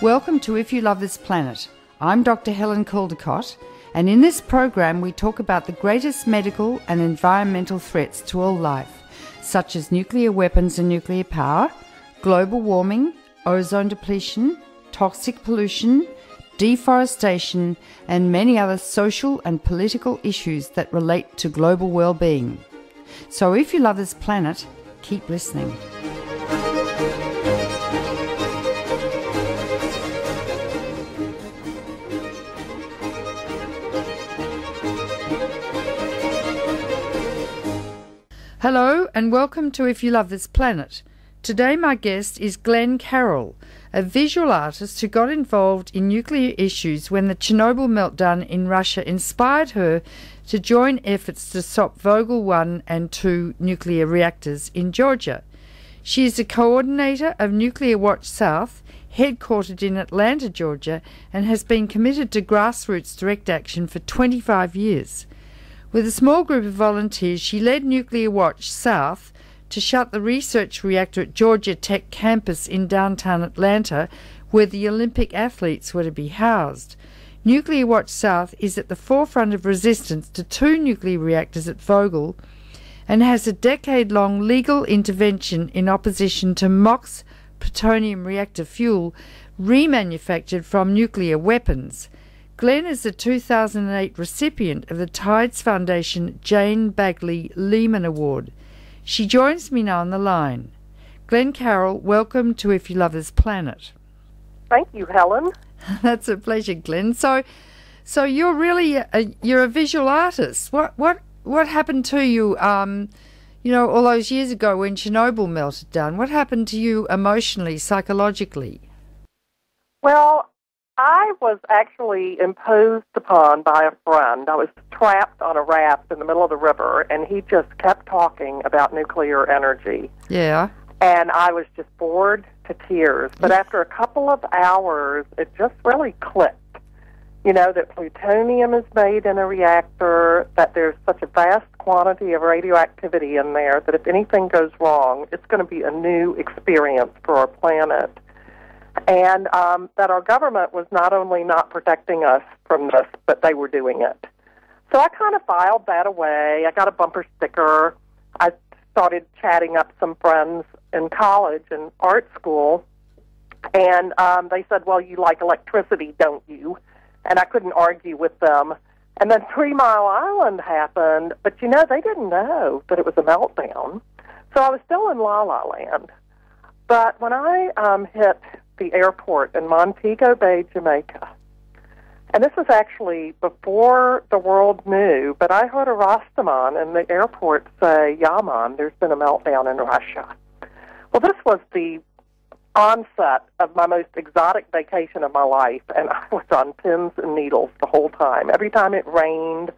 Welcome to If You Love This Planet. I'm Dr. Helen Caldicott, and in this program we talk about the greatest medical and environmental threats to all life, such as nuclear weapons and nuclear power, global warming, ozone depletion, toxic pollution, deforestation, and many other social and political issues that relate to global well-being. So if you love this planet, keep listening. Hello and welcome to If You Love This Planet. Today my guest is Glenn Carroll, a visual artist who got involved in nuclear issues when the Chernobyl meltdown in Russia inspired her to join efforts to stop Vogtle 1 and 2 nuclear reactors in Georgia. She is the coordinator of Nuclear Watch South, headquartered in Atlanta, Georgia, and has been committed to grassroots direct action for 25 years. With a small group of volunteers, she led Nuclear Watch South to shut the research reactor at Georgia Tech campus in downtown Atlanta, where the Olympic athletes were to be housed. Nuclear Watch South is at the forefront of resistance to 2 nuclear reactors at Vogtle and has a decade-long legal intervention in opposition to MOX plutonium reactor fuel remanufactured from nuclear weapons. Glenn is the 2008 recipient of the Tides Foundation Jane Bagley Lehmann Award. She joins me now on the line. Glenn Carroll, welcome to If You Love This Planet. Thank you, Helen. That's a pleasure, Glenn. So you're really you're a visual artist. What happened to you? All those years ago when Chernobyl melted down. What happened to you emotionally, psychologically? Well, I was actually imposed upon by a friend. I was trapped on a raft in the middle of the river, and he just kept talking about nuclear energy. Yeah. And I was just bored to tears. But after a couple of hours, it just really clicked. You know, that plutonium is made in a reactor, that there's such a vast quantity of radioactivity in there that if anything goes wrong, it's going to be a new experience for our planet. And that our government was not only not protecting us from this, but they were doing it. So I kind of filed that away. I got a bumper sticker. I started chatting up some friends in college and art school, and they said, well, you like electricity, don't you? And I couldn't argue with them. And then 3 Mile Island happened, but, they didn't know that it was a meltdown. So I was still in La La Land. But when I hit the airport in Montego Bay, Jamaica, and this was actually before the world knew, but I heard a Rastaman in the airport say, Yaman, there's been a meltdown in Russia. Well, this was the onset of my most exotic vacation of my life, and I was on pins and needles the whole time. Every time it rained,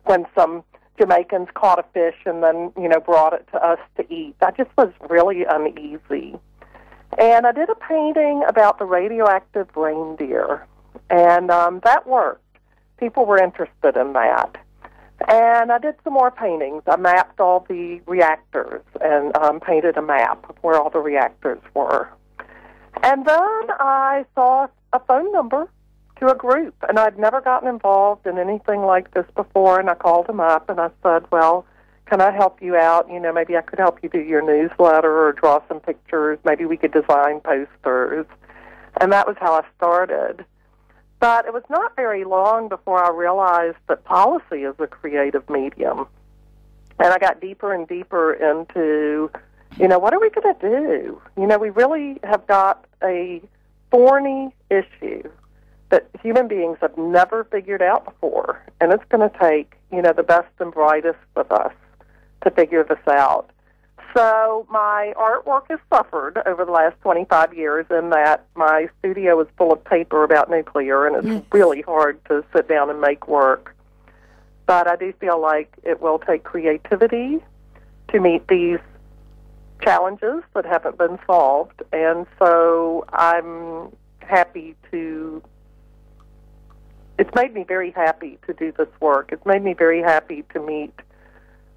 when some Jamaicans caught a fish and then, brought it to us to eat, I just was really uneasy. And I did a painting about the radioactive reindeer, and that worked. People were interested in that. And I did some more paintings. I mapped all the reactors and painted a map of where all the reactors were. And then I saw a phone number to a group, and I'd never gotten involved in anything like this before, and I called them up, and I said, well, can I help you out? Maybe I could help you do your newsletter or draw some pictures. Maybe we could design posters. And that was how I started. But it was not very long before I realized that policy is a creative medium. And I got deeper and deeper into, what are we going to do? We really have got a thorny issue that human beings have never figured out before. And it's going to take, the best and brightest of us to figure this out. So my artwork has suffered over the last 25 years in that my studio is full of paper about nuclear, and it's really hard to sit down and make work. But I do feel like it will take creativity to meet these challenges that haven't been solved, and so I'm happy to... It's made me very happy to do this work. It's made me very happy to meet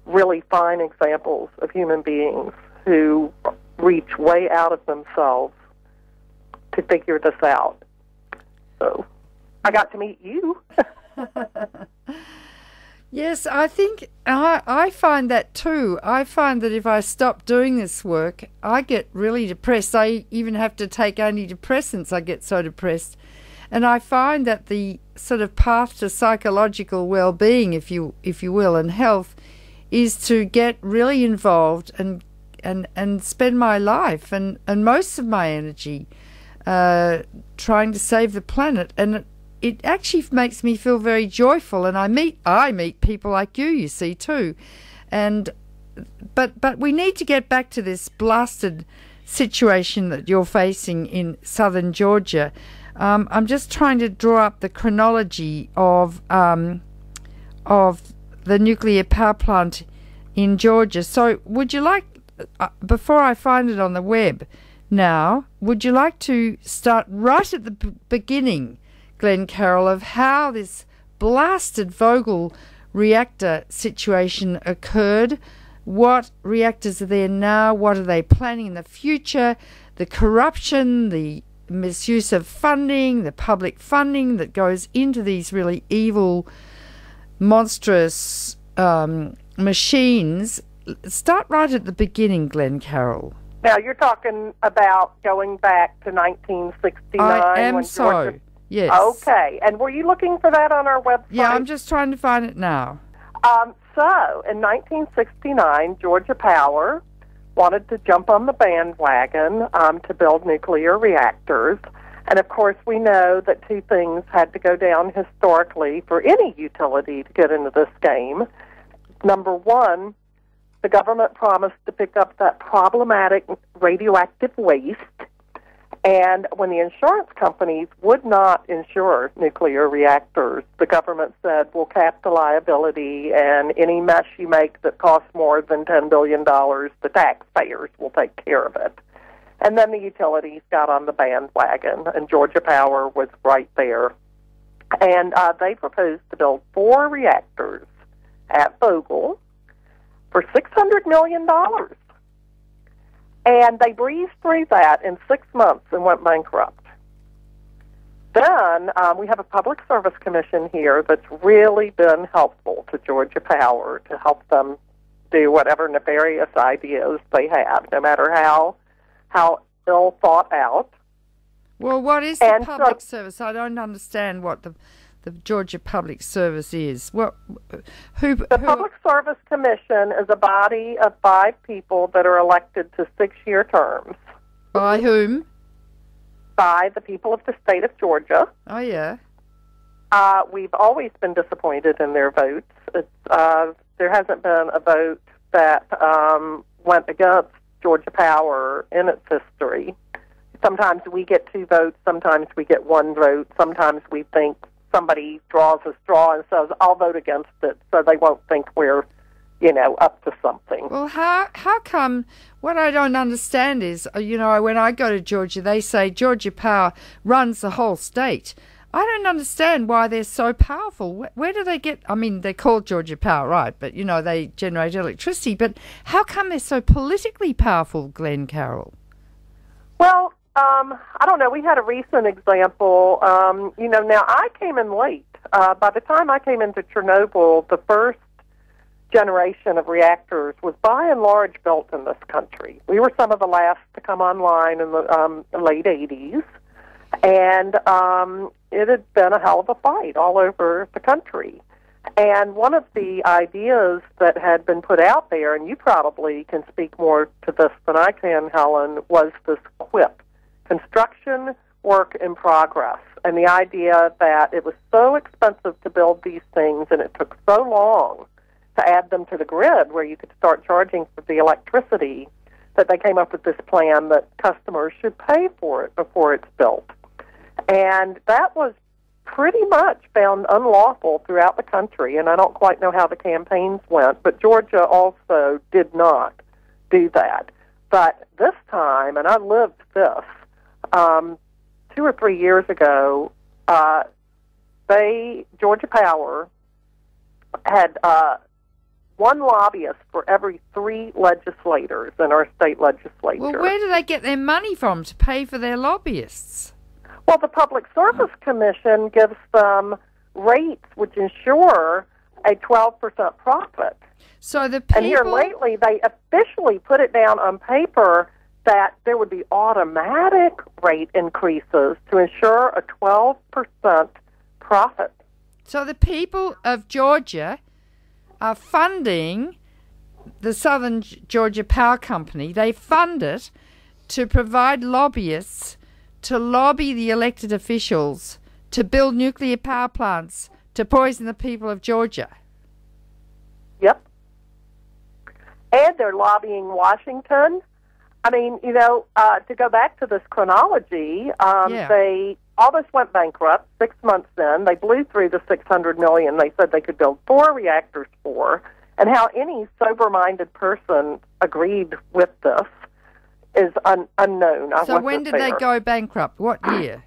really fine examples of human beings who reach way out of themselves to figure this out. So I got to meet you. Yes, I think I find that too. I find that if I stop doing this work, I get really depressed. I even have to take antidepressants. I get so depressed. And I find that the sort of path to psychological well-being, if you will, and health, is to get really involved and spend my life and most of my energy trying to save the planet. And it actually makes me feel very joyful, and I meet people like you see, too. And but we need to get back to this blasted situation that you're facing in southern Georgia. I'm just trying to draw up the chronology of the nuclear power plant in Georgia. So would you like, before I find it on the web now, would you like to start right at the beginning, Glenn Carroll, of how this blasted Vogtle reactor situation occurred? What reactors are there now? What are they planning in the future? The corruption, the misuse of funding, the public funding that goes into these really evil, monstrous machines. Start right at the beginning, Glenn Carroll. Now, you're talking about going back to 1969? I am when so. Georgia... Yes. Okay. And were you looking for that on our website? Yeah, I'm just trying to find it now. So, in 1969, Georgia Power wanted to jump on the bandwagon to build nuclear reactors. And, of course, we know that two things had to go down historically for any utility to get into this game. Number one, the government promised to pick up that problematic radioactive waste. And when the insurance companies would not insure nuclear reactors, the government said, we'll cap the liability, and any mess you make that costs more than $10 billion, the taxpayers will take care of it. And then the utilities got on the bandwagon, and Georgia Power was right there. And they proposed to build 4 reactors at Vogtle for $600 million. And they breezed through that in 6 months and went bankrupt. Then we have a public service commission here that's really been helpful to Georgia Power to help them do whatever nefarious ideas they have, no matter how ill thought out. Well, what is the public service? I don't understand what the Georgia Public Service is. The Public Service Commission is a body of 5 people that are elected to 6-year terms. By whom? By the people of the state of Georgia. Oh, yeah. We've always been disappointed in their votes. There hasn't been a vote that went against Georgia Power in its history. Sometimes we get 2 votes, sometimes we get 1 vote, sometimes we think somebody draws a straw and says, I'll vote against it, so they won't think we're, up to something. Well, how come, what I don't understand is, when I go to Georgia, they say Georgia Power runs the whole state. I don't understand why they're so powerful. Where do they get, they're called Georgia Power, right, but, they generate electricity, but how come they're so politically powerful, Glenn Carroll? Well, I don't know. We had a recent example. Now I came in late. By the time I came into Chernobyl, the first generation of reactors was by and large built in this country. We were some of the last to come online in the late 80s, and it had been a hell of a fight all over the country. And one of the ideas that had been put out there, and you probably can speak more to this than I can, Helen, was this QUIP. Construction work in progress, and the idea that it was so expensive to build these things and it took so long to add them to the grid where you could start charging for the electricity that they came up with this plan that customers should pay for it before it's built. And that was pretty much found unlawful throughout the country, and I don't quite know how the campaigns went, but Georgia also did not do that. But this time, and I lived this, 2 or 3 years ago, Georgia Power had 1 lobbyist for every 3 legislators in our state legislature. Well, where do they get their money from to pay for their lobbyists? Well, the Public Service Commission gives them rates which ensure a 12% profit. So the people... And here lately, they officially put it down on paper that there would be automatic rate increases to ensure a 12% profit. So the people of Georgia are funding the Southern Georgia Power Company. They fund it to provide lobbyists to lobby the elected officials to build nuclear power plants to poison the people of Georgia. Yep. And they're lobbying Washington. I mean, to go back to this chronology, they almost went bankrupt 6 months in. They blew through the $600 million they said they could build 4 reactors for. And how any sober-minded person agreed with this is unknown. So when did they go bankrupt? What year?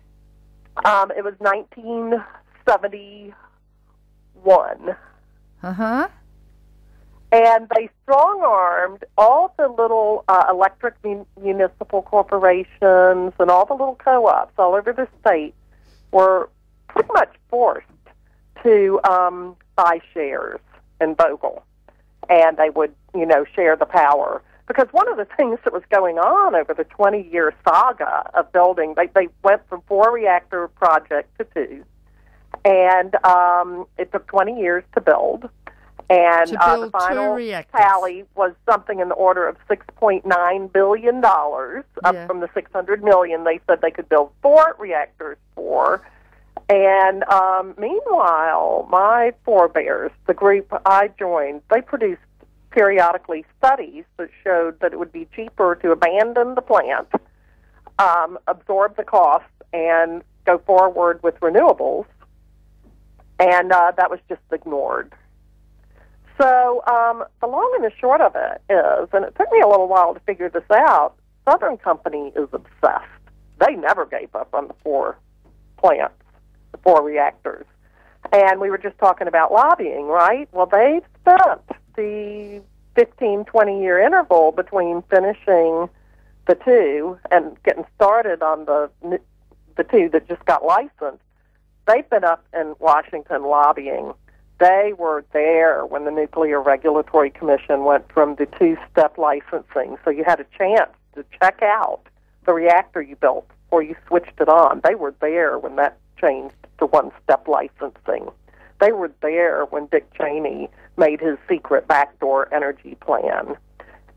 It was 1971. Uh-huh. And they strong-armed all the little electric municipal corporations and all the little co-ops all over the state were pretty much forced to buy shares in Vogtle. And they would, share the power. Because one of the things that was going on over the 20-year saga of building, they went from 4-reactor project to 2. And it took 20 years to build. And the final tally was something in the order of $6.9 billion. Up from the $600 million they said they could build 4 reactors for. And meanwhile, my forebears, the group I joined, they produced periodically studies that showed that it would be cheaper to abandon the plant, absorb the cost, and go forward with renewables. And that was just ignored. So the long and the short of it is, and it took me a little while to figure this out, Southern Company is obsessed. They never gave up on the 4 plants, the 4 reactors. And we were just talking about lobbying, right? Well, they've spent the 15, 20-year interval between finishing the 2 and getting started on the 2 that just got licensed. They've been up in Washington lobbying. They were there when the Nuclear Regulatory Commission went from the 2-step licensing, so you had a chance to check out the reactor you built before you switched it on. They were there when that changed to 1-step licensing. They were there when Dick Cheney made his secret backdoor energy plan.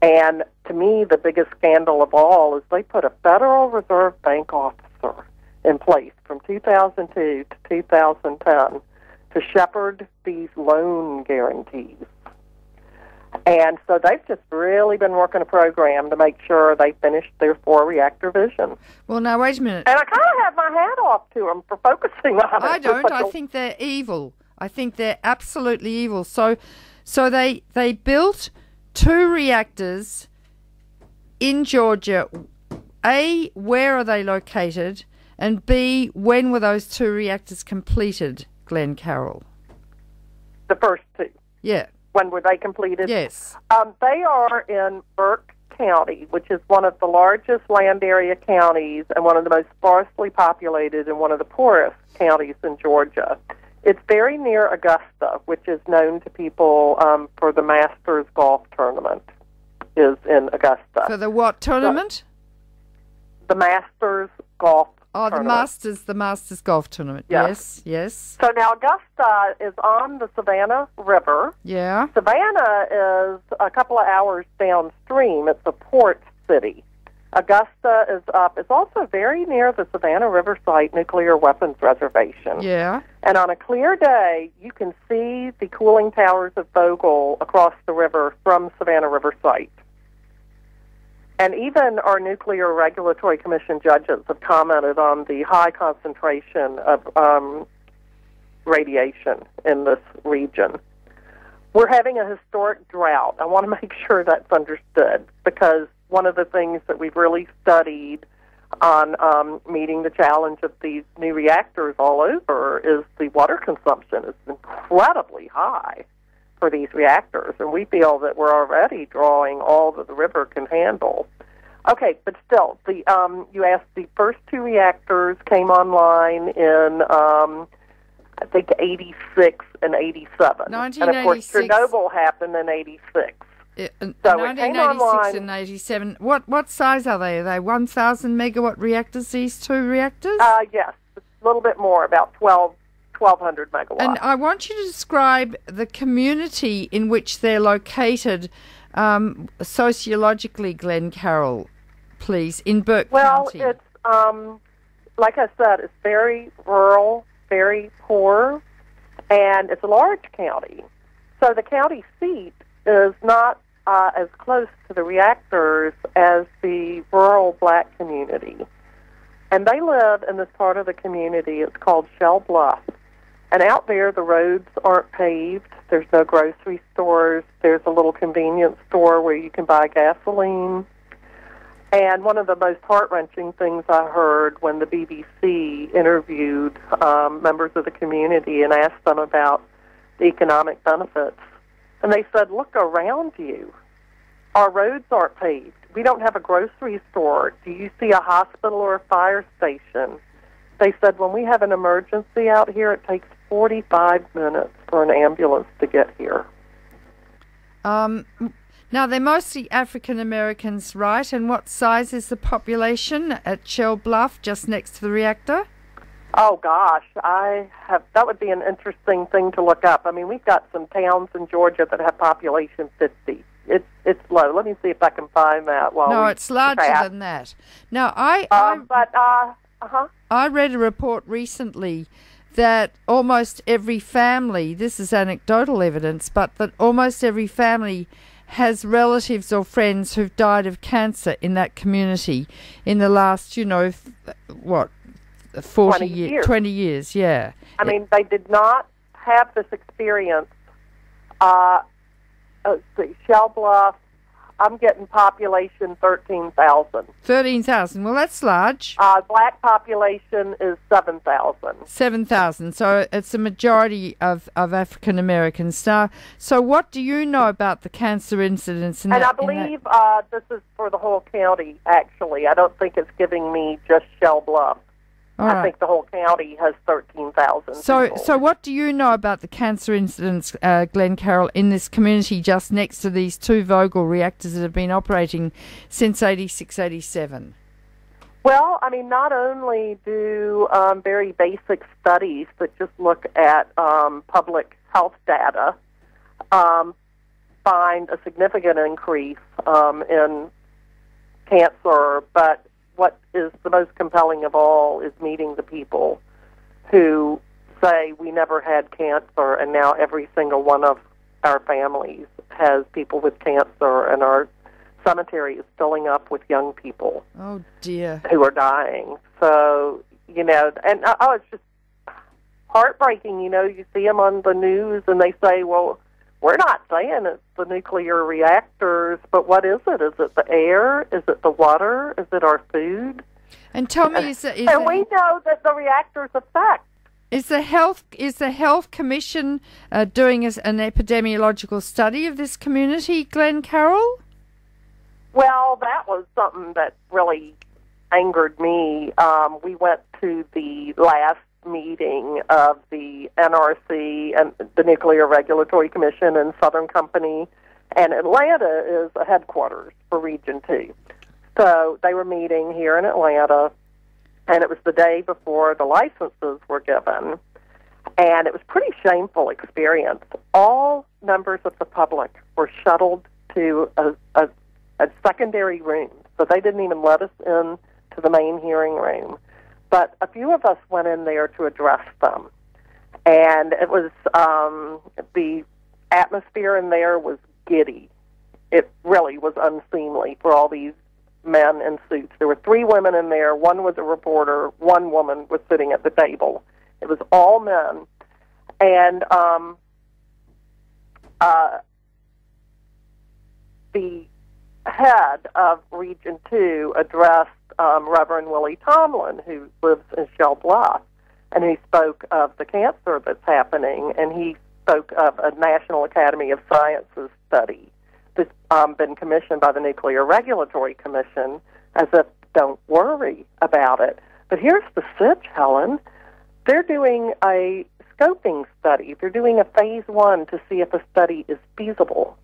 And to me, the biggest scandal of all is they put a Federal Reserve Bank officer in place from 2002 to 2010 to shepherd these loan guarantees. And so they've just really been working a program to make sure they finish their 4-reactor vision. Well, now, wait a minute. And I kind of have my hat off to them for focusing on it. I don't. I think they're evil. I think they're absolutely evil. So they built 2 reactors in Georgia. A, where are they located? And B, when were those 2 reactors completed, Glenn Carroll? The first 2. Yeah. When were they completed? Yes. They are in Burke County, which is one of the largest land area counties and one of the most sparsely populated and one of the poorest counties in Georgia. It's very near Augusta, which is known to people for the Masters golf tournament, is in Augusta. For the what tournament? The Masters golf Oh, tournament. the Masters golf tournament. Yes, yes. So now Augusta is on the Savannah River. Yeah. Savannah is a couple of hours downstream. It's a port city. Augusta is up. It's also very near the Savannah River Site Nuclear Weapons Reservation. Yeah. And on a clear day, you can see the cooling towers of Vogtle across the river from Savannah River Site. And even our Nuclear Regulatory Commission judges have commented on the high concentration of radiation in this region. We're having a historic drought. I want to make sure that's understood, because one of the things that we've really studied on meeting the challenge of these new reactors all over is the water consumption is incredibly high for these reactors, and we feel that we're already drawing all that the river can handle. Okay, but still, you asked, the first two reactors came online in, I think, 86 and 87. And, of course, Chernobyl happened in 86. So 1986 and 87. What size are they? Are they 1,000 megawatt reactors, these two reactors? Yes, a little bit more, about 1,200 megawatts. And I want you to describe the community in which they're located sociologically, Glenn Carroll, please, in Burke County. Well, it's, like I said, it's very rural, very poor, and it's a large county. So the county seat is not as close to the reactors as the rural black community. And they live in this part of the community. It's called Shell Bluff. And out there, the roads aren't paved. There's no grocery stores. There's a little convenience store where you can buy gasoline. And one of the most heart-wrenching things I heard when the BBC interviewed members of the community and asked them about the economic benefits, and they said, look around you. Our roads aren't paved. We don't have a grocery store. Do you see a hospital or a fire station? They said, when we have an emergency out here, it takes 45 minutes for an ambulance to get here. Now, they're mostly African Americans, right? And what size is the population at Shell Bluff, just next to the reactor? Oh, gosh, that would be an interesting thing to look up. I mean, we've got some towns in Georgia that have population 50. It's low. Let me see if I can find that. No, it's larger than that. Now, I read a report recently that almost every family, this is anecdotal evidence, but that almost every family has relatives or friends who've died of cancer in that community in the last, 20 years, yeah. I mean, they did not have this experience. Let's see, Shell Bluff, I'm getting population 13,000. 13,000, well, that's large. Black population is 7,000. 7,000, so it's a majority of African Americans. Now, so what do you know about the cancer incidence? I believe this is for the whole county, actually. I don't think it's giving me just Shell Bluff. I think the whole county has 13,000 people. So what do you know about the cancer incidents, Glenn Carroll, in this community just next to these two Vogtle reactors that have been operating since 86, 87? Well, I mean, not only do very basic studies that just look at public health data find a significant increase in cancer, but what is the most compelling of all is meeting the people who say we never had cancer, and now every single one of our families has people with cancer, and our cemetery is filling up with young people. Oh, dear. Who are dying. So, and it's just heartbreaking. You see them on the news, and they say, well, we're not saying it's the nuclear reactors, but what is it? Is it the air? Is it the water? Is it our food? And tell me, we know that the reactors affect. Is the Health Commission doing an epidemiological study of this community, Glenn Carroll? Well, that was something that really angered me. We went to the last meeting of the NRC and the Nuclear Regulatory Commission and Southern Company, and Atlanta is a headquarters for Region 2. So they were meeting here in Atlanta, and it was the day before the licenses were given, and it was a pretty shameful experience. All members of the public were shuttled to a secondary room, so they didn't even let us in to the main hearing room. But a few of us went in there to address them. And it was, the atmosphere in there was giddy. It really was unseemly for all these men in suits. There were 3 women in there. One was a reporter. 1 woman was sitting at the table. It was all men. And the head of Region 2 addressed Reverend Willie Tomlin, who lives in Shell Bluff, and he spoke of the cancer that's happening, and he spoke of a National Academy of Sciences study that's been commissioned by the Nuclear Regulatory Commission as if don't worry about it. But here's the sitch, Helen. They're doing a scoping study. They're doing a phase 1 to see if a study is feasible.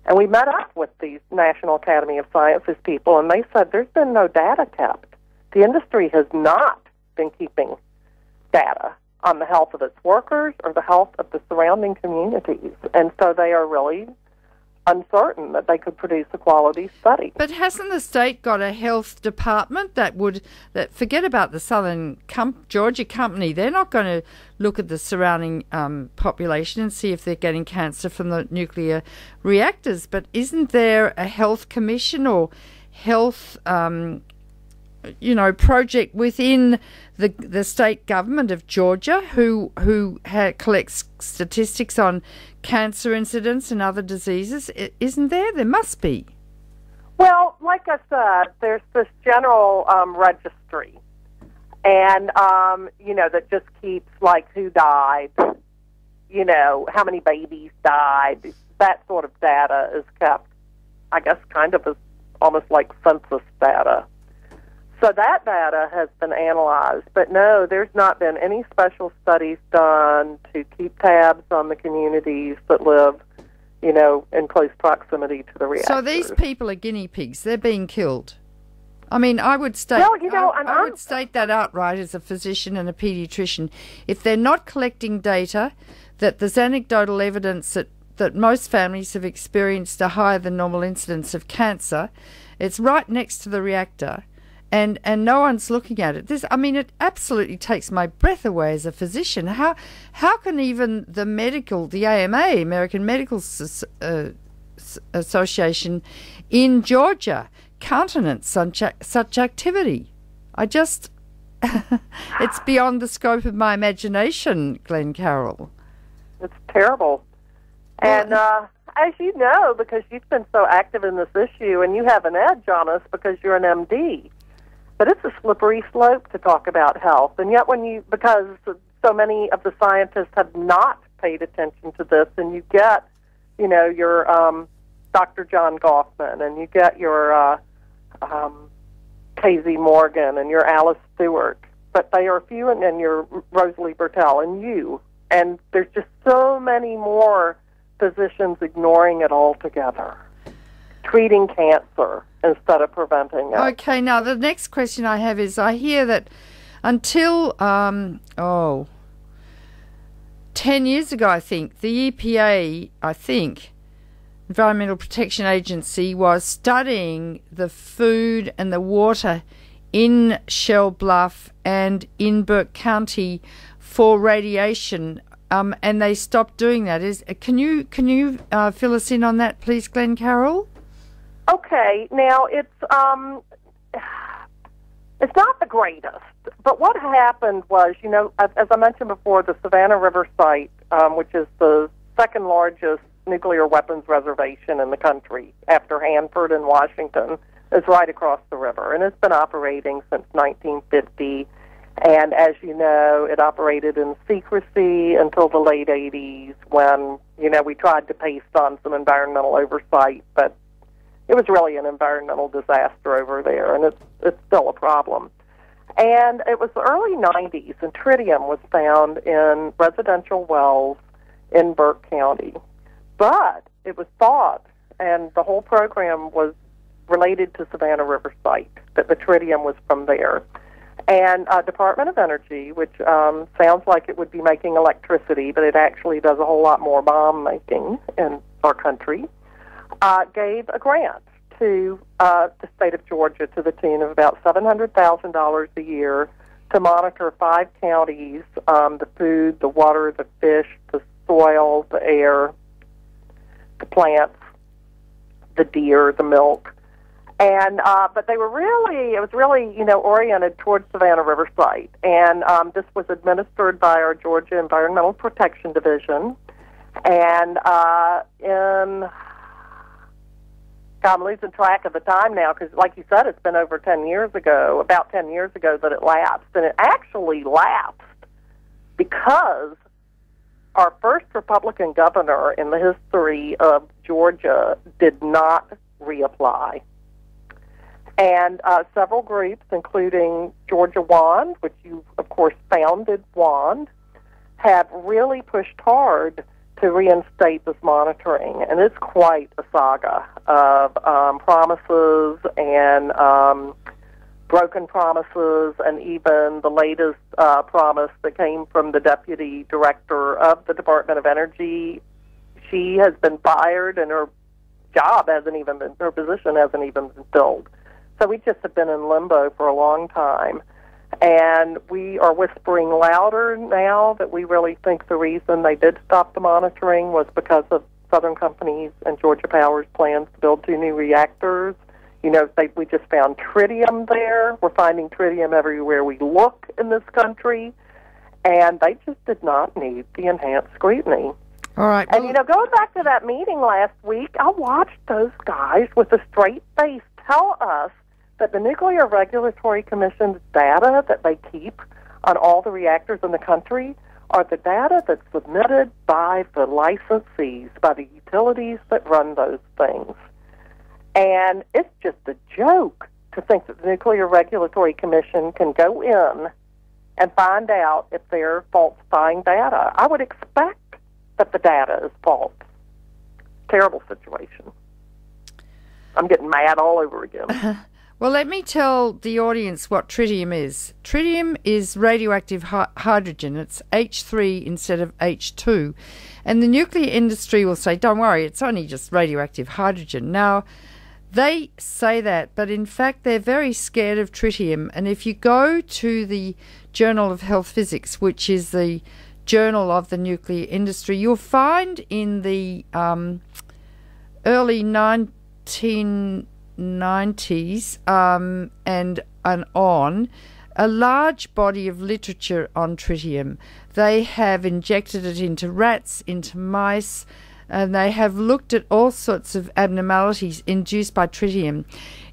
And we met up with the National Academy of Sciences people, and they said there's been no data kept. The industry has not been keeping data on the health of its workers or the health of the surrounding communities. And so they are really uncertain that they could produce a quality study. But hasn't the state got a health department that forget about the Southern Georgia company? They're not going to look at the surrounding population and see if they're getting cancer from the nuclear reactors. But isn't there a health commission or health project within the state government of Georgia who collects statistics on cancer incidents and other diseases? Isn't there? There must be. Well, like I said, there's this general registry, and that just keeps like who died, how many babies died. That sort of data is kept, I guess, kind of as almost like census data. So that data has been analyzed, but no, there's not been any special studies done to keep tabs on the communities that live, in close proximity to the reactors. So these people are guinea pigs. They're being killed. I mean, I would state, I would state that outright as a physician and a paediatrician. If they're not collecting data, that there's anecdotal evidence that most families have experienced a higher than normal incidence of cancer, it's right next to the reactor. And no one's looking at it. It absolutely takes my breath away as a physician. How can even the AMA, American Medical Association in Georgia, countenance such activity? It's beyond the scope of my imagination, Glenn Carroll. It's terrible. And as you know, because you've been so active in this issue, and you have an edge on us because you're an MD. But it's a slippery slope to talk about health. And yet because so many of the scientists have not paid attention to this, and you get, your Dr. John Goffman, and you get your Casey Morgan, and your Alice Stewart, but they are few, and your Rosalie Bertell, and you. And there's just so many more physicians ignoring it altogether, treating cancer instead of preventing it. Okay, now the next question I have is, I hear that until 10 years ago, I think, the EPA, Environmental Protection Agency, was studying the food and the water in Shell Bluff and in Burke County for radiation, and they stopped doing that. Can you fill us in on that, please, Glenn Carroll? Okay, now it's not the greatest, but what happened was, as I mentioned before, the Savannah River site, which is the second largest nuclear weapons reservation in the country after Hanford and Washington, is right across the river, and it's been operating since 1950. And as you know, it operated in secrecy until the late 80s when, we tried to paste on some environmental oversight, but it was really an environmental disaster over there, and it's still a problem. And it was the early 90s, and tritium was found in residential wells in Burke County. But it was thought, and the whole program was related to Savannah River site, that the tritium was from there. And Department of Energy, which sounds like it would be making electricity, but it actually does a whole lot more bomb making in our country, gave a grant to the state of Georgia to the tune of about $700,000 a year to monitor 5 counties, the food, the water, the fish, the soil, the air, the plants, the deer, the milk. And but it was really oriented towards Savannah River site. And this was administered by our Georgia Environmental Protection Division. And I'm losing track of the time now because, like you said, it's been about 10 years ago that it lapsed. And it actually lapsed because our first Republican governor in the history of Georgia did not reapply. And several groups, including Georgia WAND, which you, of course, founded WAND, have really pushed hard to reinstate this monitoring. And it's quite a saga of promises and broken promises, and even the latest promise that came from the deputy director of the Department of Energy. She has been fired, and her position hasn't even been filled. So we just have been in limbo for a long time. And we are whispering louder now that we really think the reason they did stop the monitoring was because of Southern Company's and Georgia Power's plans to build 2 new reactors. You know, we just found tritium there. We're finding tritium everywhere we look in this country. And they just did not need the enhanced scrutiny. All right. And, going back to that meeting last week, I watched those guys with a straight face tell us that the Nuclear Regulatory Commission's data that they keep on all the reactors in the country are the data that's submitted by the licensees, by the utilities that run those things. And it's just a joke to think that the Nuclear Regulatory Commission can go in and find out if they're falsifying data. I would expect that the data is false. Terrible situation. I'm getting mad all over again. Well, let me tell the audience what tritium is. Tritium is radioactive hydrogen. It's H3 instead of H2. And the nuclear industry will say, don't worry, it's only just radioactive hydrogen. Now, they say that, but in fact, they're very scared of tritium. And if you go to the Journal of Health Physics, which is the journal of the nuclear industry, you'll find in the early 1990s and on a large body of literature on tritium. They have injected it into rats, into mice, and they have looked at all sorts of abnormalities induced by tritium.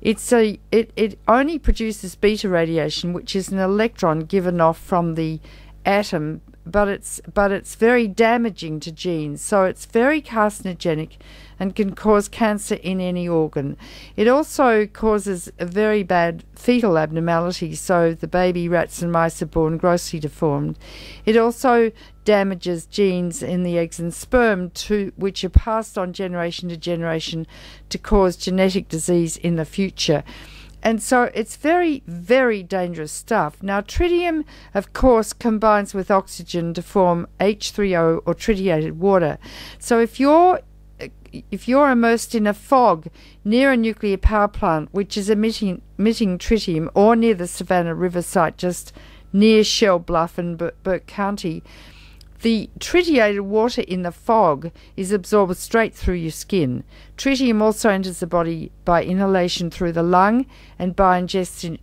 It only produces beta radiation, which is an electron given off from the atom, but it's very damaging to genes. So it's very carcinogenic and can cause cancer in any organ. It also causes a very bad fetal abnormalities, so the baby rats and mice are born grossly deformed. It also damages genes in the eggs and sperm, which are passed on generation to generation to cause genetic disease in the future. And so it's very, very dangerous stuff. Now, tritium, of course, combines with oxygen to form H3O, or tritiated water. So if you're immersed in a fog near a nuclear power plant which is emitting tritium, or near the Savannah River site just near Shell Bluff and Burke County, the tritiated water in the fog is absorbed straight through your skin. Tritium also enters the body by inhalation through the lung and by ingestion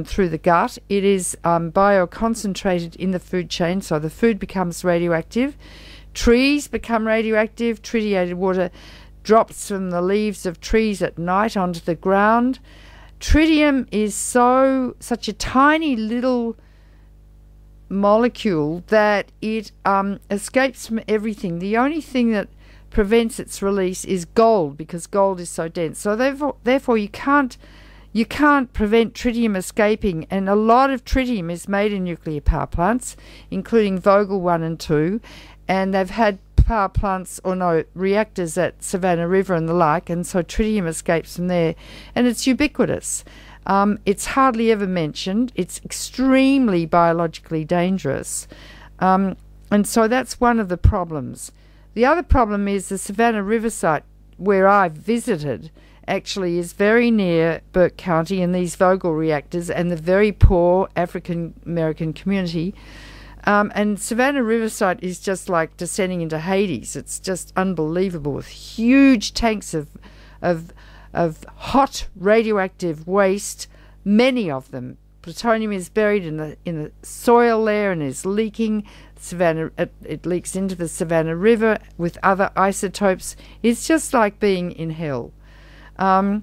through the gut. It is bioconcentrated in the food chain, so the food becomes radioactive. Trees become radioactive. Tritiated water drops from the leaves of trees at night onto the ground. Tritium is such a tiny little molecule that it escapes from everything. The only thing that prevents its release is gold, because gold is so dense. So therefore you can't prevent tritium escaping, and a lot of tritium is made in nuclear power plants, including Vogtle 1 and 2, and they've had power plants, reactors at Savannah River and the like, and so tritium escapes from there, and it's ubiquitous. It's hardly ever mentioned. It's extremely biologically dangerous. And so that's one of the problems. The other problem is the Savannah River site, where I visited, actually is very near Burke County and these Vogtle reactors and the very poor African American community. And Savannah River site is just like descending into Hades. It's just unbelievable, with huge tanks of hot radioactive waste, many of them. Plutonium is buried in the soil there and is leaking. It leaks into the Savannah River with other isotopes. It's just like being in hell. And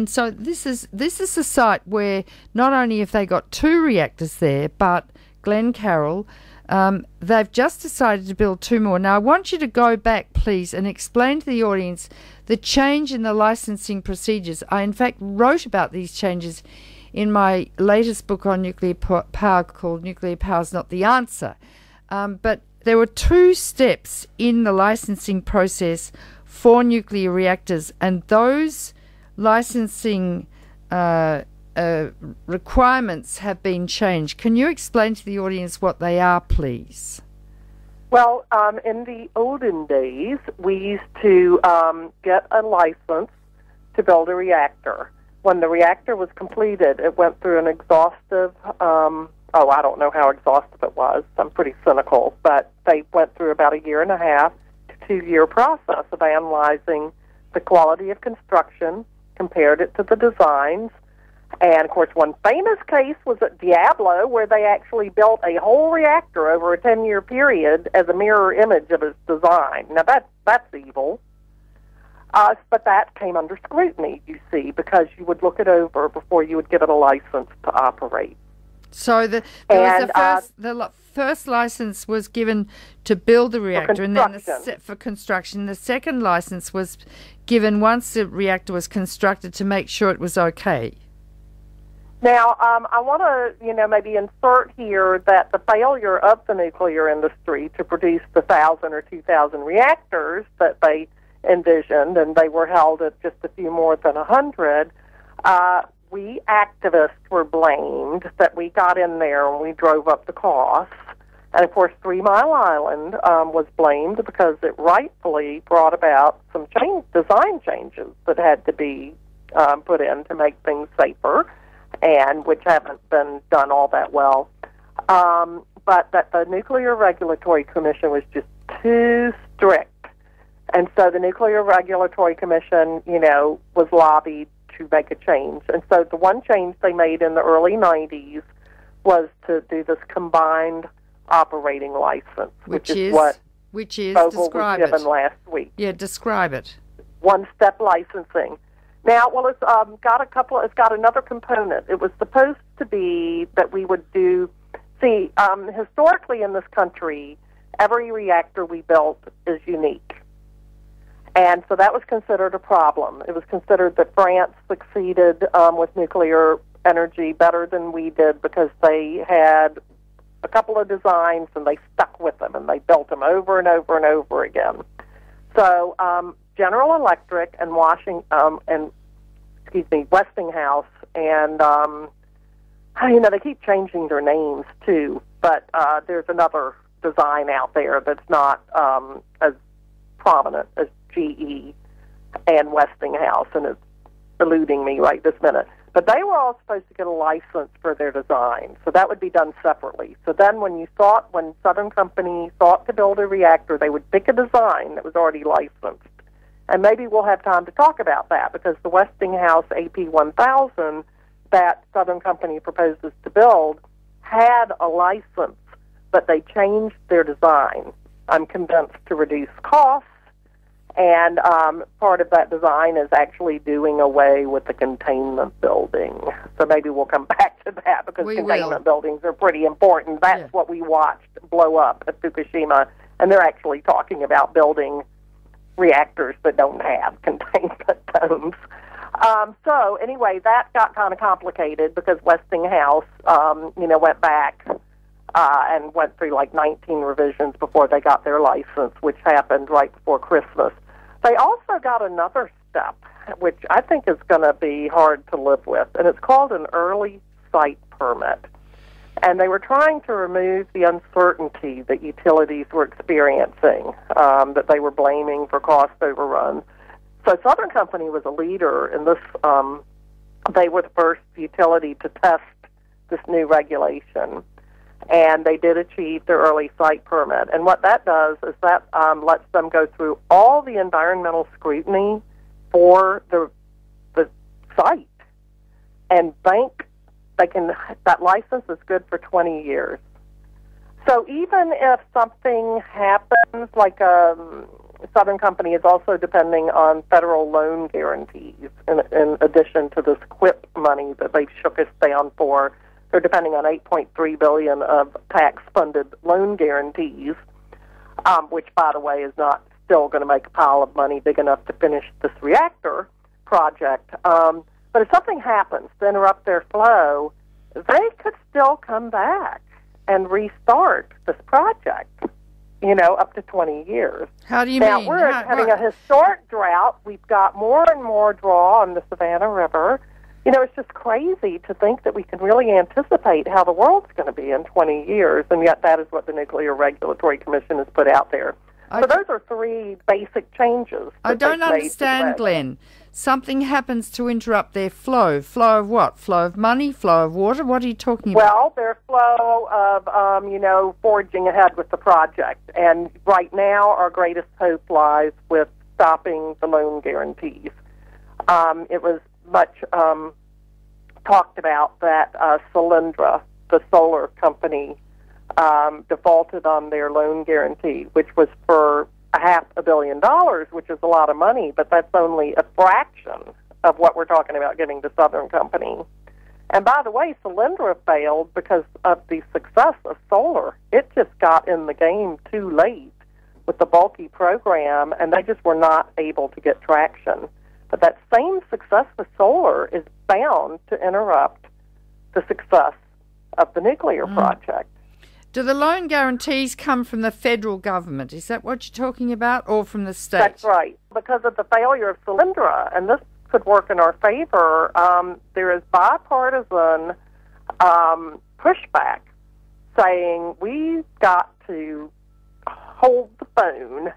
so this is a site where not only have they got 2 reactors there, but Glenn Carroll. They've just decided to build 2 more. Now, I want you to go back, please, and explain to the audience the change in the licensing procedures. I, in fact, wrote about these changes in my latest book on nuclear power called Nuclear Power's Not the Answer. But there were 2 steps in the licensing process for nuclear reactors, and those licensing requirements have been changed. Can you explain to the audience what they are, please? Well, in the olden days, we used to get a license to build a reactor. When the reactor was completed, it went through an exhaustive, I don't know how exhaustive it was. I'm pretty cynical, but they went through about 1.5 to 2 year process of analyzing the quality of construction, compared it to the designs. And, of course, one famous case was at Diablo, where they actually built a whole reactor over a 10-year period as a mirror image of its design. Now, that's evil. But that came under scrutiny, you see, because you would look it over before you would give it a license to operate. So the first license was given to build the reactor, and then for construction. The second license was given once the reactor was constructed to make sure it was okay. Now, I want to, maybe insert here that the failure of the nuclear industry to produce the 1,000 or 2,000 reactors that they envisioned, and they were held at just a few more than 100, we activists were blamed that we got in there and we drove up the costs. And, of course, 3 Mile Island was blamed because it rightfully brought about some design changes that had to be put in to make things safer, and which haven't been done all that well. But that the Nuclear Regulatory Commission was just too strict. And so the Nuclear Regulatory Commission, was lobbied to make a change. And so the one change they made in the early 90s was to do this combined operating license, which is what Vogtle was given last week. Yeah, describe it. One-step licensing. Now, well, it's got another component. It was supposed to be that we would do, historically in this country, every reactor we built is unique. And so that was considered a problem. It was considered that France succeeded with nuclear energy better than we did because they had a couple of designs and they stuck with them and they built them over and over and over again. So General Electric and Westinghouse and they keep changing their names too. But there's another design out there that's not as prominent as GE and Westinghouse, and it's eluding me right this minute. But they were all supposed to get a license for their design, so that would be done separately. So then when Southern Company thought to build a reactor, they would pick a design that was already licensed. And maybe we'll have time to talk about that, because the Westinghouse AP1000 that Southern Company proposes to build had a license, but they changed their design, I'm convinced, to reduce costs. And part of that design is actually doing away with the containment building. So maybe we'll come back to that, because containment buildings are pretty important. That's what we watched blow up at Fukushima, and they're actually talking about building reactors that don't have containment domes. So anyway, that got kind of complicated because Westinghouse, went back and went through like 19 revisions before they got their license, which happened right before Christmas. They also got another step, which I think is going to be hard to live with, and it's called an early site permit. And they were trying to remove the uncertainty that utilities were experiencing, that they were blaming for cost overruns. So Southern Company was a leader in this. They were the first utility to test this new regulation, and they did achieve their early site permit. And what that does is that lets them go through all the environmental scrutiny for the site and that license is good for 20 years. So even if something happens, like Southern Company is also depending on federal loan guarantees in addition to this QIP money that they've shook us down for They're depending on $8.3 billion of tax-funded loan guarantees, which, by the way, is not still going to make a pile of money big enough to finish this reactor project. But if something happens to interrupt their flow, they could still come back and restart this project, up to 20 years. How do you now, mean? We're having a historic drought. We've got more and more draw on the Savannah River. It's just crazy to think that we can really anticipate how the world's going to be in 20 years, and yet that is what the Nuclear Regulatory Commission has put out there. So those are three basic changes. I don't understand, Glenn. Something happens to interrupt their flow. Flow of what? Flow of money? Flow of water? What are you talking about? Well, their flow of, forging ahead with the project. And right now, our greatest hope lies with stopping the loan guarantees. It was much talked about that Solyndra, the solar company, defaulted on their loan guarantee, which was for $500 million, which is a lot of money, but that's only a fraction of what we're talking about giving to Southern Company. And by the way, Solyndra failed because of the success of solar. It just got in the game too late with the bulky program, and they just were not able to get traction. But that same success with solar is bound to interrupt the success of the nuclear project. Do the loan guarantees come from the federal government? Is that what you're talking about, or from the state? That's right. Because of the failure of Solyndra, and this could work in our favor, there is bipartisan pushback saying we've got to hold the phone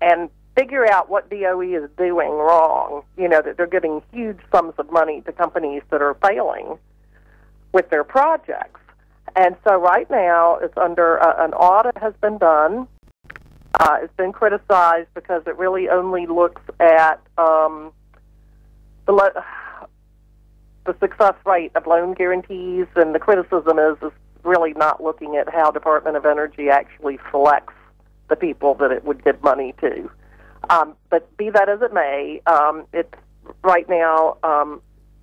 and figure out what DOE is doing wrong, that they're giving huge sums of money to companies that are failing with their projects. And so right now, it's under an audit has been done. It's been criticized because it really only looks at the success rate of loan guarantees, and the criticism is really not looking at how Department of Energy actually selects the people that it would give money to. But be that as it may, it's right now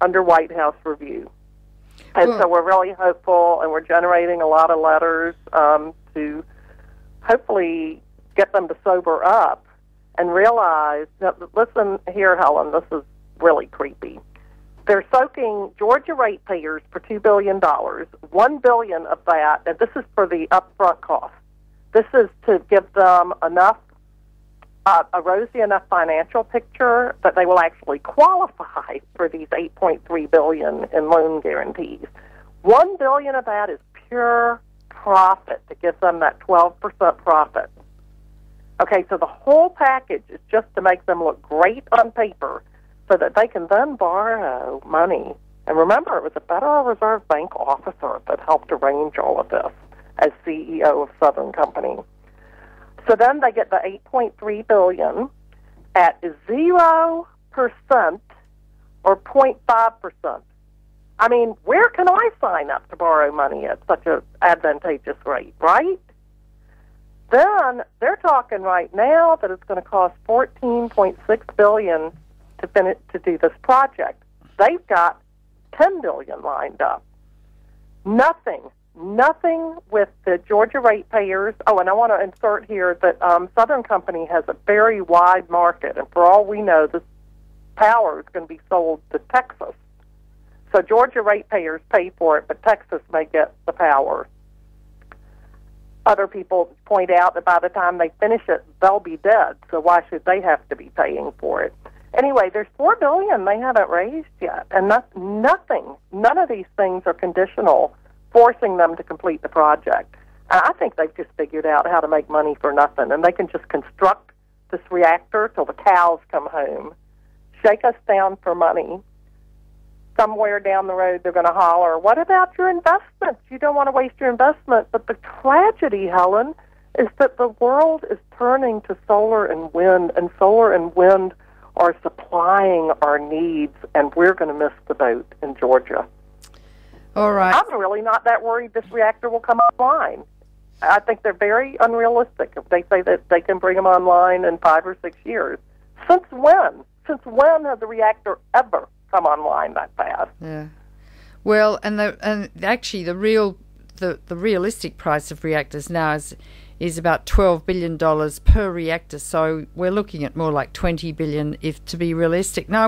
under White House review. And so we're really hopeful, and we're generating a lot of letters to hopefully get them to sober up and realize that, listen here, Helen, this is really creepy. They're soaking Georgia ratepayers for $2 billion, $1 billion of that, and this is for the upfront cost. This is to give them enough, a rosy enough financial picture that they will actually qualify for these $8.3 billion in loan guarantees. $1 billion of that is pure profit to give them that 12% profit. Okay, so the whole package is just to make them look great on paper so that they can then borrow money. And remember, it was a Federal Reserve Bank officer that helped arrange all of this as CEO of Southern Company. So then they get the $8.3 billion at 0% or 0.5%. I mean, where can I sign up to borrow money at such an advantageous rate, right? Then they're talking right now that it's going to cost $14.6 billion to do this project. They've got $10 billion lined up. Nothing with the Georgia ratepayers. Oh, and I want to insert here that Southern Company has a very wide market, and for all we know, this power is going to be sold to Texas. So Georgia ratepayers pay for it, but Texas may get the power. Other people point out that by the time they finish it, they'll be dead, so why should they have to be paying for it? Anyway, there's $4 billion they haven't raised yet, and nothing. None of these things are conditional, forcing them to complete the project. I think they've just figured out how to make money for nothing, and they can just construct this reactor till the cows come home, shake us down for money. Somewhere down the road, they're going to holler, what about your investments? You don't want to waste your investment. But the tragedy, Helen, is that the world is turning to solar and solar and wind are supplying our needs, and we're going to miss the boat in Georgia. All right. I'm really not that worried this reactor will come online. I think they're very unrealistic if they say that they can bring them online in 5 or 6 years. Since when? Since when has a reactor ever come online that fast? Yeah. Well, and actually the realistic price of reactors now is about $12 billion per reactor. So we're looking at more like $20 billion if to be realistic. Now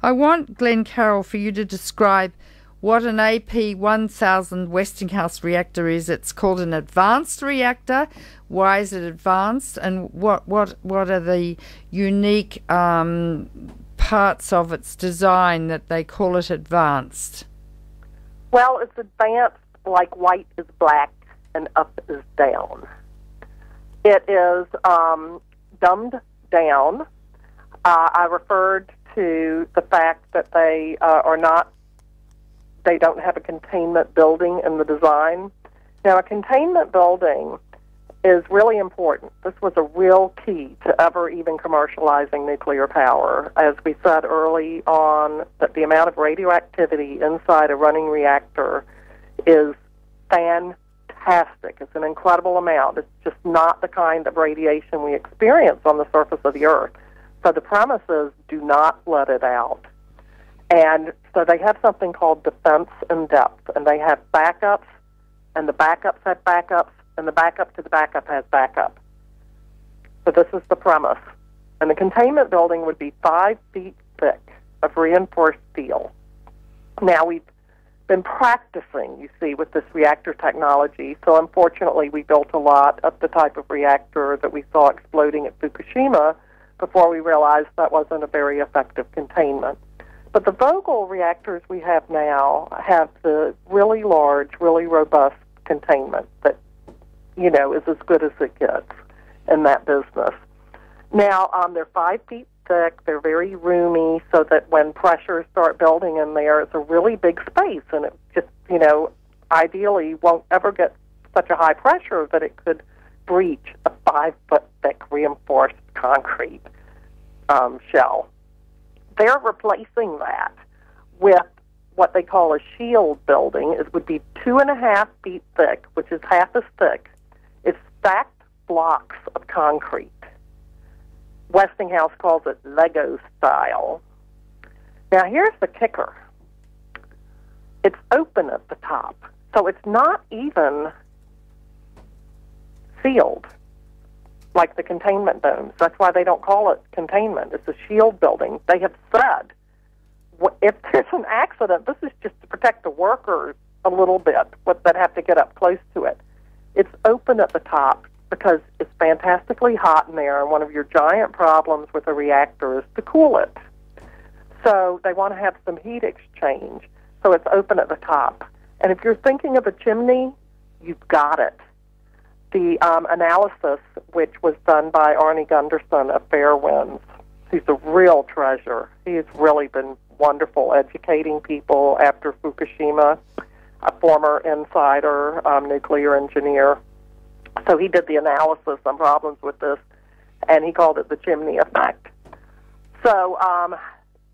I want Glenn Carroll for you to describe what an AP1000 Westinghouse reactor is. It's called an advanced reactor. Why is it advanced, and what are the unique parts of its design that they call it advanced? Well, it's advanced like white is black and up is down. It is dumbed down. I referred to the fact that they don't have a containment building in the design. Now, a containment building is really important. This was a real key to ever even commercializing nuclear power. As we said early on, that the amount of radioactivity inside a running reactor is fantastic. It's an incredible amount. It's just not the kind of radiation we experience on the surface of the Earth. So the premise is, do not let it out. And so they have something called defense in depth, and they have backups, and the backups have backups, and the backup to the backup has backup. So this is the premise. And the containment building would be 5 feet thick of reinforced steel. Now, we've been practicing, you see, with this reactor technology. So unfortunately, we built a lot of the type of reactor that we saw exploding at Fukushima before we realized that wasn't a very effective containment. But the Vogtle reactors we have now have the really large, really robust containment that, you know, is as good as it gets in that business. Now, they're 5 feet thick, they're very roomy, so that when pressures start building in there, it's a really big space, and it just, you know, ideally won't ever get such a high pressure that it could breach a 5-foot thick reinforced concrete shell. They're replacing that with what they call a shield building. It would be 2.5 feet thick, which is half as thick. It's stacked blocks of concrete. Westinghouse calls it Lego style. Now, here's the kicker. It's open at the top, so it's not even sealed like the containment domes. That's why they don't call it containment. It's a shield building. They have said, if there's an accident, this is just to protect the workers a little bit that have to get up close to it. It's open at the top because it's fantastically hot in there, and one of your giant problems with a reactor is to cool it. So they want to have some heat exchange, so it's open at the top. And if you're thinking of a chimney, you've got it. The analysis, which was done by Arnie Gunderson of Fairwinds, who's a real treasure. He's really been wonderful educating people after Fukushima, a former insider nuclear engineer. So he did the analysis on problems with this, and he called it the chimney effect. So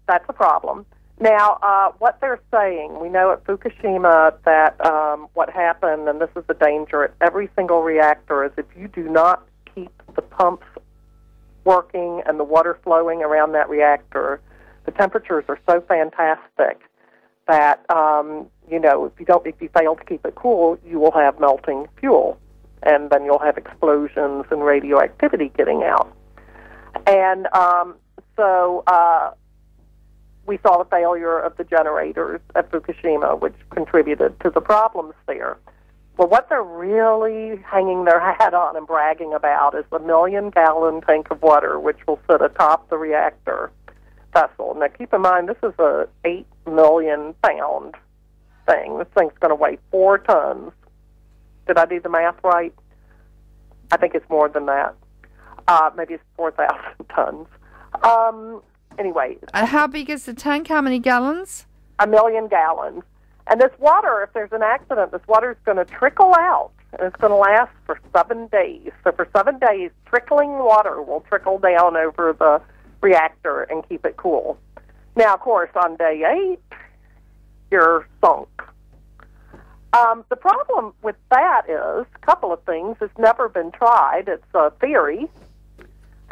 that's a problem. Now, what they're saying, we know at Fukushima that what happened, and this is the danger at every single reactor, is if you do not keep the pumps working and the water flowing around that reactor, the temperatures are so fantastic that, you know, if you fail to keep it cool, you will have melting fuel, and then you'll have explosions and radioactivity getting out. And so we saw the failure of the generators at Fukushima, which contributed to the problems there. Well, what they're really hanging their hat on and bragging about is the 1 million-gallon tank of water, which will sit atop the reactor vessel. Now, keep in mind, this is a 8 million-pound thing. This thing's going to weigh 4 tons. Did I do the math right? I think it's more than that. Maybe it's 4,000 tons. Anyway. How big is the tank? How many gallons? 1 million gallons. And this water, if there's an accident, this water is going to trickle out, and it's going to last for 7 days. So for 7 days, trickling water will trickle down over the reactor and keep it cool. Now, of course, on day 8, you're sunk. The problem with that is a couple of things. It's never been tried. It's a theory.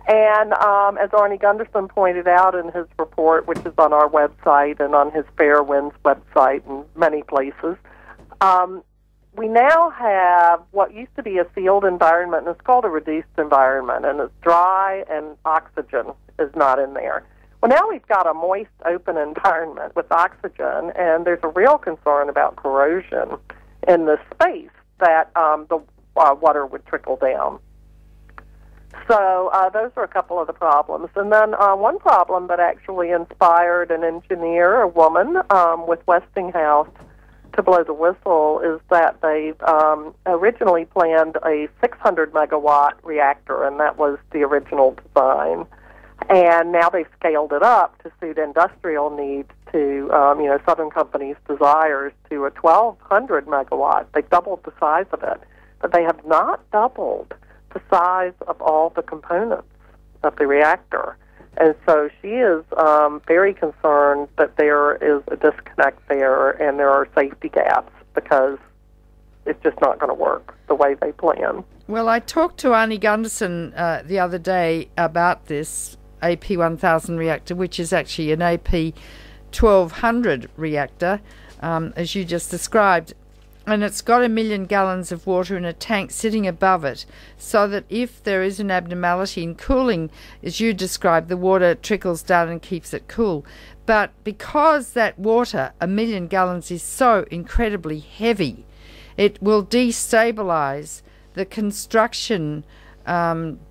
And as Arnie Gunderson pointed out in his report, which is on our website and on his Fair Winds website and many places, we now have what used to be a sealed environment, and it's called a reduced environment, and it's dry and oxygen is not in there. Well, now we've got a moist, open environment with oxygen, and there's a real concern about corrosion in the space that the water would trickle down. So those are a couple of the problems. And then one problem that actually inspired an engineer, a woman with Westinghouse, to blow the whistle is that they've originally planned a 600-megawatt reactor, and that was the original design. And now they've scaled it up to suit industrial needs to, Southern Company's desires to a 1,200 megawatt. They've doubled the size of it, but they have not doubled the size of all the components of the reactor. And so she is very concerned that there is a disconnect there and there are safety gaps because it's just not going to work the way they plan. Well, I talked to Arnie Gunderson the other day about this AP1000 reactor, which is actually an AP1200 reactor, as you just described. And it's got 1 million gallons of water in a tank sitting above it, so that if there is an abnormality in cooling, as you described, the water trickles down and keeps it cool. But because that water, 1 million gallons, is so incredibly heavy, it will destabilize the construction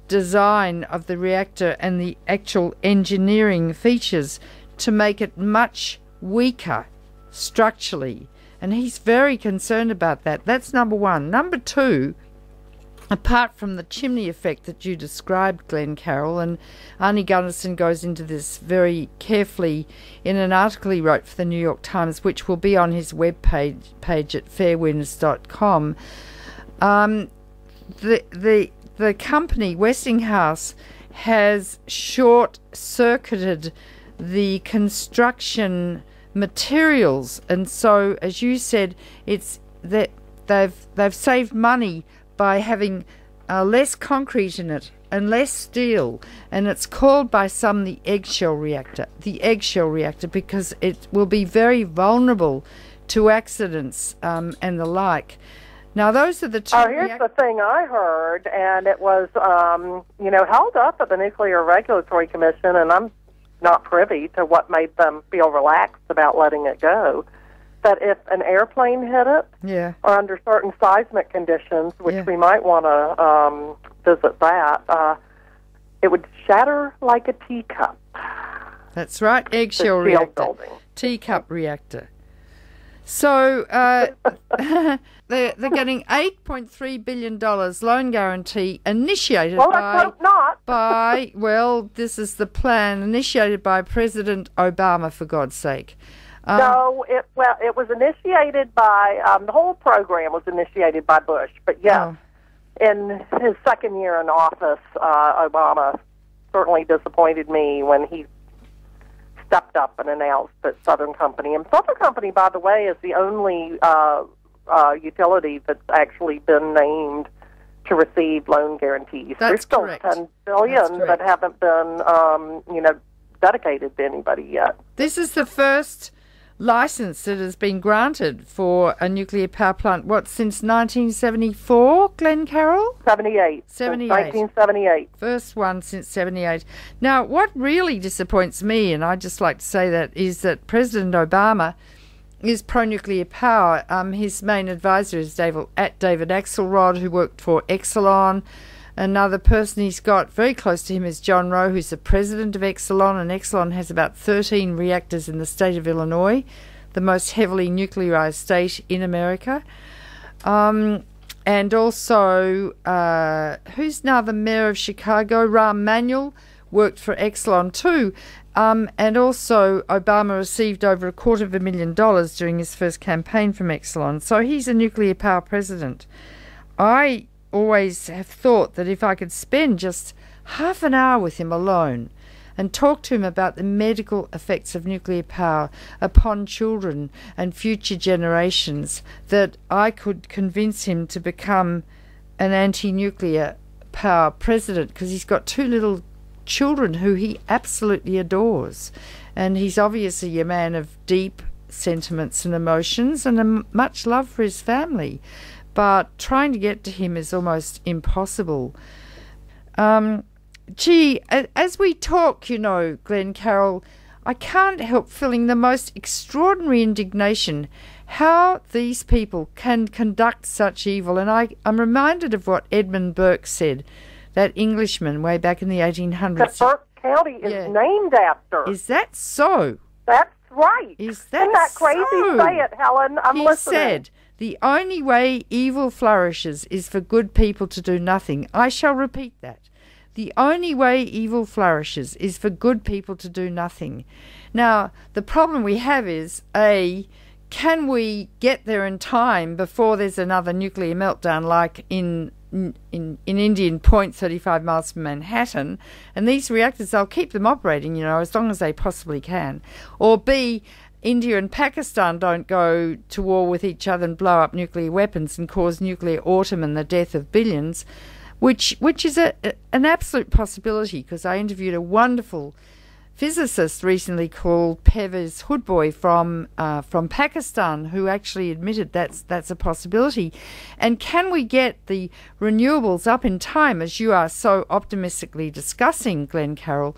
design of the reactor and the actual engineering features to make it much weaker structurally. And he's very concerned about that. That's number one. Number two, apart from the chimney effect that you described, Glenn Carroll, and Arnie Gunderson goes into this very carefully in an article he wrote for the New York Times, which will be on his webpage at fairwinds.com. The company, Westinghouse, has short-circuited the construction materials, and so, as you said, it's that they've saved money by having less concrete in it and less steel, and it's called by some the eggshell reactor, because it will be very vulnerable to accidents and the like. Now, those are the two. Here's the thing I heard, and it was, held up at the Nuclear Regulatory Commission, and I'm not privy to what made them feel relaxed about letting it go, that if an airplane hit it, or under certain seismic conditions, which we might want to visit that, it would shatter like a teacup. That's right, eggshell reactor, teacup reactor. So they're getting $8.3 billion loan guarantee initiated this is the plan, initiated by President Obama, for God's sake. It was initiated by, the whole program was initiated by Bush, but in his second year in office, Obama certainly disappointed me when he stepped up and announced that Southern Company, and Southern Company, by the way, is the only utility that's actually been named to receive loan guarantees. That's There's correct. still $10 billion that haven't been, dedicated to anybody yet. This is the first license that has been granted for a nuclear power plant, since 1974, Glenn Carroll? 78. 1978. First one since 78. Now, what really disappoints me, and I'd just like to say that, is that President Obama is pro-nuclear power. His main advisor is David Axelrod, who worked for Exelon. Another person he's got very close to him is John Rowe, who's the president of Exelon, and Exelon has about 13 reactors in the state of Illinois, the most heavily nuclearized state in America. And also, who's now the mayor of Chicago? Rahm Emanuel worked for Exelon too. And also, Obama received over $250,000 during his first campaign from Exelon. So he's a nuclear power president. I always have thought that if I could spend just half an hour with him alone and talk to him about the medical effects of nuclear power upon children and future generations, that I could convince him to become an anti-nuclear power president, because he's got two little children who he absolutely adores. And he's obviously a man of deep sentiments and emotions and much love for his family. But trying to get to him is almost impossible. As we talk, Glenn Carroll, I can't help feeling the most extraordinary indignation how these people can conduct such evil. And I'm reminded of what Edmund Burke said, that Englishman way back in the 1800s. That Burke County is named after. Is that so? That's right. Isn't that crazy? so? Say it, Helen. I'm listening. He said, "The only way evil flourishes is for good people to do nothing." I shall repeat that. The only way evil flourishes is for good people to do nothing. Now, the problem we have is, can we get there in time before there's another nuclear meltdown like in Indian Point, 35 miles from Manhattan? And these reactors, they'll keep them operating, as long as they possibly can. Or B, India and Pakistan don't go to war with each other and blow up nuclear weapons and cause nuclear autumn and the death of billions. Which is an absolute possibility, because I interviewed a wonderful physicist recently called Pervez Hoodboy from Pakistan, who actually admitted that's a possibility. And can we get the renewables up in time, as you are so optimistically discussing, Glenn Carroll,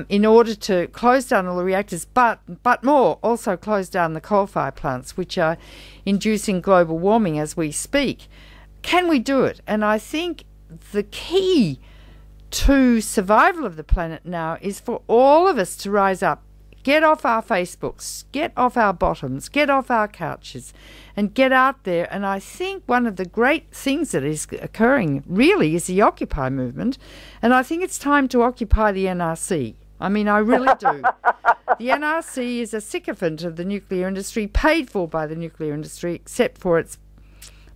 in order to close down all the reactors, but more, also close down the coal-fired plants, which are inducing global warming as we speak? Can we do it? And I think the key to survival of the planet now is for all of us to rise up, get off our Facebooks, get off our bottoms, get off our couches, and get out there. And I think one of the great things that is occurring really is the Occupy movement. And I think it's time to occupy the NRC. I mean, I really do. The NRC is a sycophant of the nuclear industry, paid for by the nuclear industry, except for its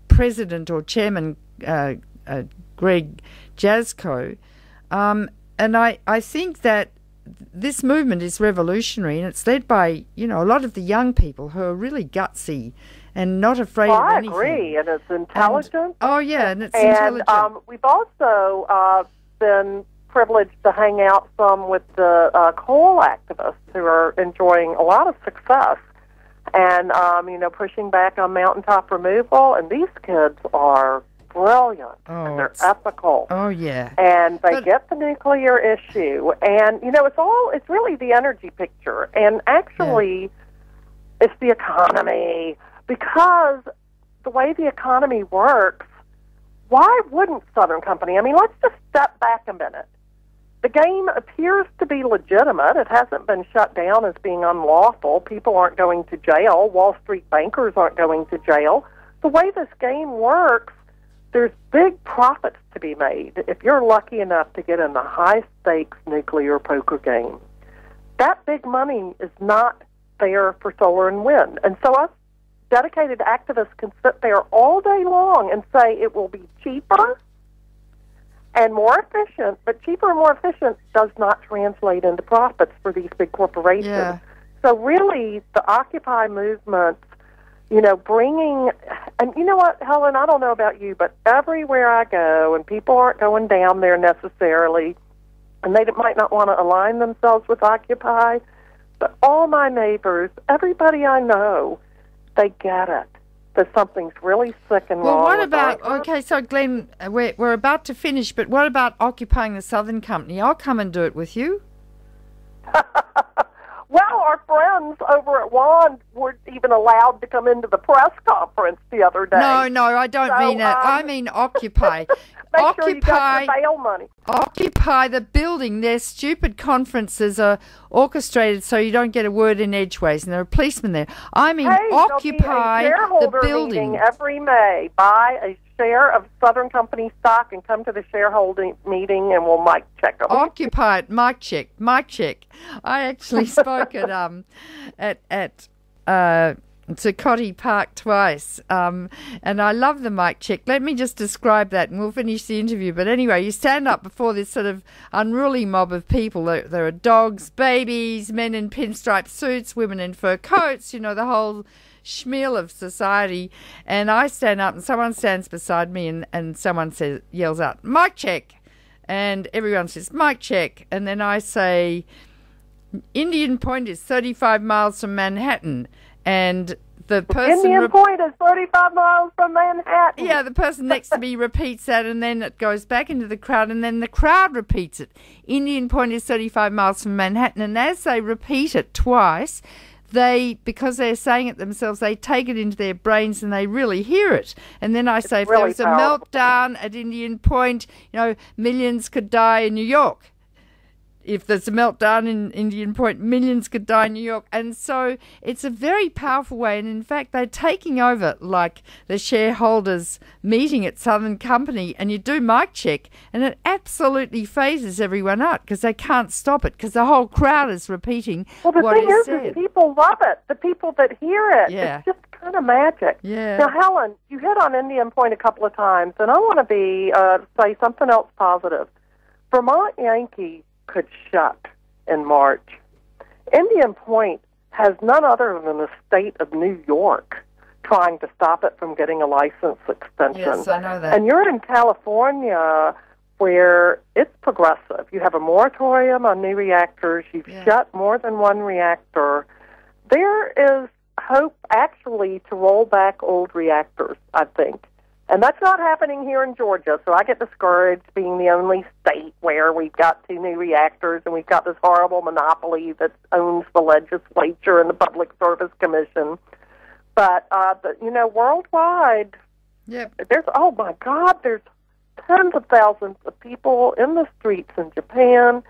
president or chairman, Greg Jaczko. And I think that this movement is revolutionary, and it's led by, a lot of the young people who are really gutsy and not afraid of anything. I agree, and it's intelligent. And it's intelligent. And we've also been privileged to hang out some with the coal activists who are enjoying a lot of success and, pushing back on mountaintop removal. And these kids are brilliant, and they're ethical. Oh, yeah. And they get the nuclear issue. And, it's really the energy picture. And actually, it's the economy. Because the way the economy works, why wouldn't Southern Company? I mean, let's just step back a minute. The game appears to be legitimate. It hasn't been shut down as being unlawful. People aren't going to jail. Wall Street bankers aren't going to jail. The way this game works, there's big profits to be made if you're lucky enough to get in the high-stakes nuclear poker game. That big money is not there for solar and wind. And so us dedicated activists can sit there all day long and say it will be cheaper and more efficient, but cheaper and more efficient does not translate into profits for these big corporations. Yeah. So really, the Occupy movement, bringing, and you know what, Helen, I don't know about you, but everywhere I go, and people aren't going down there necessarily, and they might not want to align themselves with Occupy, but all my neighbors, everybody I know, they get it, that something's really sick and wrong. Well, what about, okay, so Glenn, we're about to finish, but what about occupying the Southern Company? I'll come and do it with you. Well, our friends over at WAND weren't even allowed to come into the press conference the other day. No, I don't mean that. I mean occupy. Make sure you got your bail money. Occupy the building. Their stupid conferences are orchestrated so you don't get a word in edgeways, and there are policemen there. I mean, occupy the building. Every May, buy a share of Southern Company stock and come to the shareholding meeting, and we'll mic check them. Occupy it, mic check. I actually spoke at Caldicott Park twice, and I love the mic check. Let me just describe that, and we'll finish the interview. But anyway, you stand up before this sort of unruly mob of people. There are dogs, babies, men in pinstripe suits, women in fur coats, the whole schmeal of society. And I stand up, and someone stands beside me, and someone yells out, "Mic check!" and everyone says, mic check. And then I say, Indian Point is 35 miles from Manhattan. And the person... Indian Point is 35 miles from Manhattan. Yeah, the person next to me repeats that, and then it goes back into the crowd, and then the crowd repeats it. Indian Point is 35 miles from Manhattan. And as they repeat it twice, because they're saying it themselves, they take it into their brains and they really hear it. And then I say, if there was a meltdown at Indian Point, millions could die in New York. If there's a meltdown in Indian Point, millions could die in New York. And so it's a very powerful way. And in fact, they're taking over like the shareholders meeting at Southern Company, and you do mic check, and it absolutely phases everyone out because they can't stop it because the whole crowd is repeating what he said. Well, the thing is people love it. The people that hear it, yeah. It's just kind of magic. Yeah. Now, Helen, you hit on Indian Point a couple of times, and I want to say something else positive. Vermont Yankee could shut in March. Indian Point has none other than the state of New York trying to stop it from getting a license extension. Yes, I know that. And you're in California where it's progressive. You have a moratorium on new reactors. You've shut more than one reactor. There is hope, actually, to roll back old reactors, I think. And that's not happening here in Georgia, so I get discouraged being the only state where we've got 2 new reactors and we've got this horrible monopoly that owns the legislature and the Public Service Commission. But, worldwide, there's tens of thousands of people in the streets in Japan.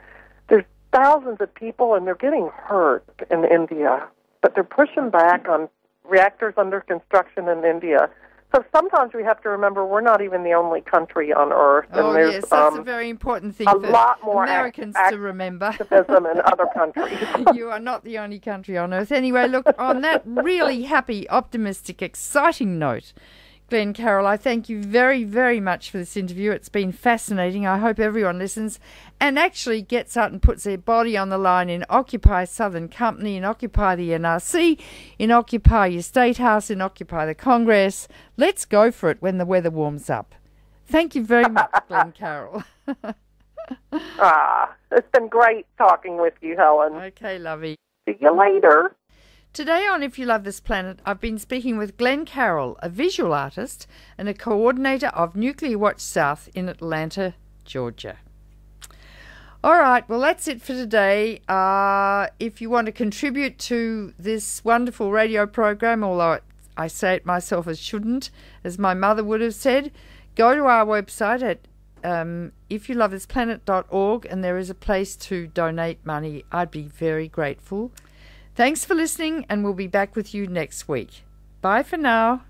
There's thousands of people, and they're getting hurt in India. But they're pushing back on reactors under construction in India. So sometimes we have to remember we're not even the only country on Earth. And yes, that's a very important thing for lot more Americans to remember. Activism in other countries. You are not the only country on Earth. Anyway, look, on that really happy, optimistic, exciting note, Glenn Carroll, I thank you very, very much for this interview. It's been fascinating. I hope everyone listens and actually gets out and puts their body on the line in Occupy Southern Company, in Occupy the NRC, in Occupy your State House, in Occupy the Congress. Let's go for it when the weather warms up. Thank you very much, Glenn Carroll. It's been great talking with you, Helen. Okay, lovey. See you later. Today on If You Love This Planet, I've been speaking with Glenn Carroll, a visual artist and a coordinator of Nuclear Watch South in Atlanta, Georgia. All right, well, that's it for today. If you want to contribute to this wonderful radio program, although I say it myself as shouldn't, as my mother would have said, go to our website at ifyoulovethisplanet.org, and there is a place to donate money. I'd be very grateful. Thanks for listening, and we'll be back with you next week. Bye for now.